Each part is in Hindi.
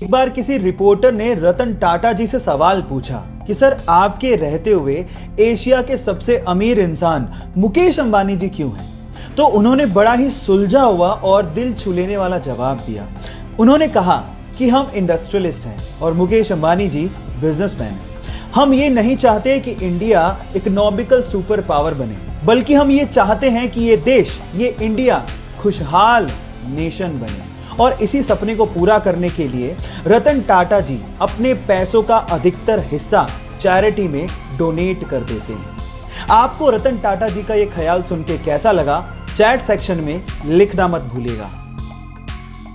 एक बार किसी रिपोर्टर ने रतन टाटा जी से सवाल पूछा कि सर आपके रहते हुए एशिया के सबसे अमीर इंसान मुकेश अंबानी जी क्यों हैं? तो उन्होंने बड़ा ही सुलझा हुआ और दिल छू लेने वाला जवाब दिया। उन्होंने कहा कि हम इंडस्ट्रियलिस्ट हैं और मुकेश अंबानी जी बिजनेसमैन हैं। हम ये नहीं चाहते कि इंडिया इकोनॉमिकल सुपर पावर बने, बल्कि हम ये चाहते हैं कि ये देश, ये इंडिया खुशहाल नेशन बने। और इसी सपने को पूरा करने के लिए रतन टाटा जी अपने पैसों का अधिकतर हिस्सा चैरिटी में डोनेट कर देते हैं। आपको रतन टाटा जी का ये ख्याल सुन के कैसा लगा, चैट सेक्शन में लिखना मत भूलिएगा।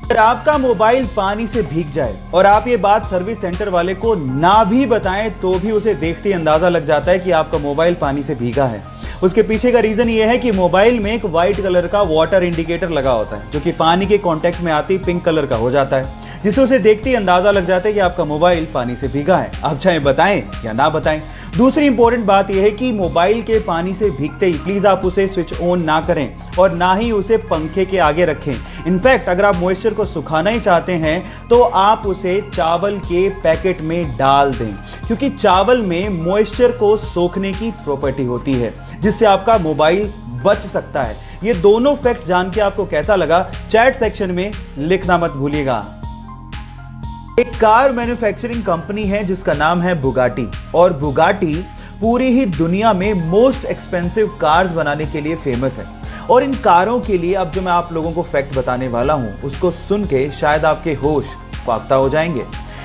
अगर आपका मोबाइल पानी से भीग जाए और आप ये बात सर्विस सेंटर वाले को ना भी बताएं तो भी उसे देखते ही अंदाजा लग जाता है कि आपका मोबाइल पानी से भीगा है। उसके पीछे का रीजन ये है कि मोबाइल में एक व्हाइट कलर का वाटर इंडिकेटर लगा होता है, जो कि पानी के कांटेक्ट में आते ही पिंक कलर का हो जाता है, जिससे उसे देखते ही अंदाजा लग जाता है कि आपका मोबाइल पानी से भीगा है। आप चाहे बताएं या ना बताएं। दूसरी इंपॉर्टेंट बात यह है कि मोबाइल के पानी से भीगते ही प्लीज आप उसे स्विच ऑन ना करें और ना ही उसे पंखे के आगे रखें। इनफैक्ट अगर आप मॉइस्चर को सुखाना ही चाहते हैं तो आप उसे चावल के पैकेट में डाल दें, क्योंकि चावल में मॉइस्चर को सोखने की प्रॉपर्टी होती है, जिससे आपका मोबाइल बच सकता है। ये दोनों फैक्ट जान के आपको कैसा लगा, चैट सेक्शन में लिखना मत भूलिएगा। एक कार मैन्युफैक्चरिंग कंपनी है जिसका नाम है बुगाटी, और बुगाटी पूरी ही दुनिया में मोस्ट एक्सपेंसिव कार्स बनाने के लिए फेमस है। और इन कारों के लिए अब जो मैं आप लोगों को फैक्ट बताने वाला हूं, उसको सुन के शायद आपके होश फाख्ता हो जाएंगे।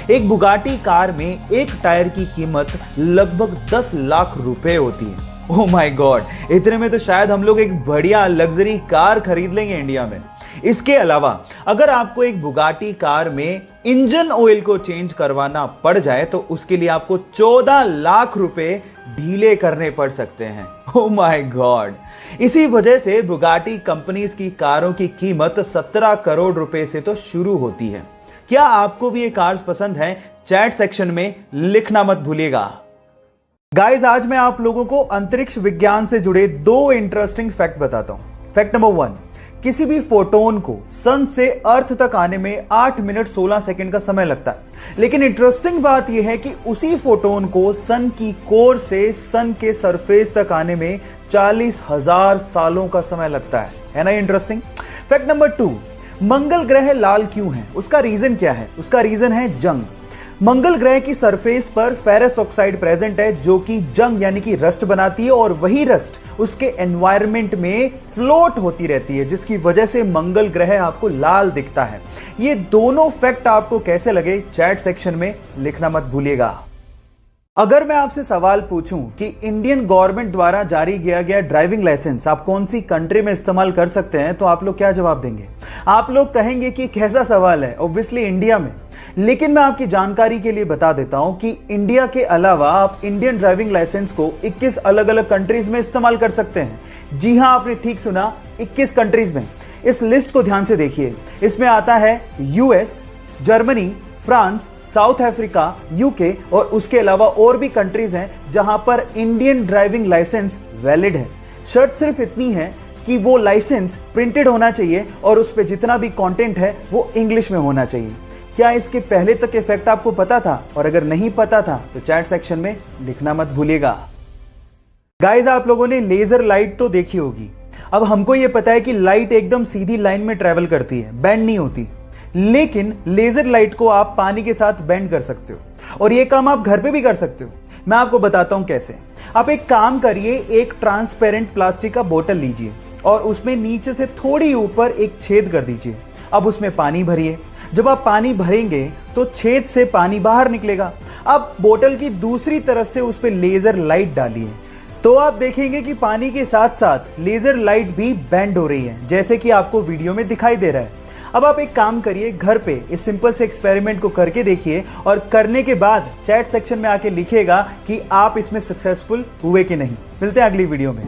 एक बुगाटी कार में एक टायर की कीमत लगभग 10 लाख रुपए होती है। ओह माय गॉड, इतने में तो शायद हम लोग एक बढ़िया लग्जरी कार खरीद लेंगे इंडिया में। इसके अलावा अगर आपको एक बुगाटी कार में इंजन ऑयल को चेंज करवाना पड़ जाए तो उसके लिए आपको 14 लाख रुपए ढीले करने पड़ सकते हैं। ओह माय गॉड, इसी वजह से बुगाटी कंपनीज की कारों की कीमत 17 करोड़ रुपए से तो शुरू होती है। क्या आपको भी ये कार्स पसंद है? चैट सेक्शन में लिखना मत भूलिएगा। गाइस, आज मैं आप लोगों को अंतरिक्ष विज्ञान से जुड़े 2 इंटरेस्टिंग फैक्ट बताता हूं। फैक्ट नंबर 1, किसी भी फोटोन को सन से अर्थ तक आने में 8 मिनट 16 सेकंड का समय लगता है। लेकिन इंटरेस्टिंग बात यह है कि उसी फोटोन को सन की कोर से सन के सरफेस तक आने में 40,000 सालों का समय लगता है ना इंटरेस्टिंग। फैक्ट नंबर 2, मंगल ग्रह लाल क्यों है? उसका रीजन क्या है? उसका रीजन है जंग। मंगल ग्रह की सरफेस पर फेरस ऑक्साइड प्रेजेंट है, जो कि जंग यानी कि रस्ट बनाती है, और वही रस्ट उसके एनवायरनमेंट में फ्लोट होती रहती है, जिसकी वजह से मंगल ग्रह आपको लाल दिखता है। ये दोनों फैक्ट आपको कैसे लगे, चैट सेक्शन में लिखना मत भूलिएगा। अगर मैं आपसे सवाल पूछूं कि इंडियन गवर्नमेंट द्वारा जारी किया गया ड्राइविंग लाइसेंस आप कौन सी कंट्री में इस्तेमाल कर सकते हैं, तो आप लोग क्या जवाब देंगे? आप लोग कहेंगे कि कैसा सवाल है, ऑब्वियसली इंडिया में। लेकिन मैं आपकी जानकारी के लिए बता देता हूं कि इंडिया के अलावा आप इंडियन ड्राइविंग लाइसेंस को 21 अलग अलग कंट्रीज में इस्तेमाल कर सकते हैं। जी हां, आपने ठीक सुना, 21 कंट्रीज में। इस लिस्ट को ध्यान से देखिए। इसमें आता है US, Germany, France, south Africa, UK, और उसके अलावा और भी कंट्रीज हैं जहां पर इंडियन ड्राइविंग लाइसेंस वैलिड है। शर्त सिर्फ इतनी है कि वो लाइसेंस प्रिंटेड होना चाहिए और उस पे जितना भी कंटेंट है वो इंग्लिश में होना चाहिए। क्या इसके पहले तक इफेक्ट आपको पता था? और अगर नहीं पता था तो चैट सेक्शन में लिखना मत भूलिएगा। गाइस, आप लोगों ने लेजर लाइट तो देखी होगी। अब हमको ये पता है कि लाइट एकदम सीधी लाइन में ट्रेवल करती है, बेंड नहीं होती। लेकिन लेजर लाइट को आप पानी के साथ बेंड कर सकते हो, और ये काम आप घर पे भी कर सकते हो। मैं आपको बताता हूं कैसे। आप एक काम करिए, एक ट्रांसपेरेंट प्लास्टिक का बोतल लीजिए और उसमें नीचे से थोड़ी ऊपर एक छेद कर दीजिए। अब उसमें पानी भरिए। जब आप पानी भरेंगे तो छेद से पानी बाहर निकलेगा। अब बोतल की दूसरी तरफ से उस पर लेजर लाइट डालिए, तो आप देखेंगे कि पानी के साथ साथ लेजर लाइट भी बेंड हो रही है, जैसे कि आपको वीडियो में दिखाई दे रहा है। अब आप एक काम करिए, घर पे इस सिंपल से एक्सपेरिमेंट को करके देखिए, और करने के बाद चैट सेक्शन में आके लिखिएगा कि आप इसमें सक्सेसफुल हुए कि नहीं। मिलते हैं अगली वीडियो में।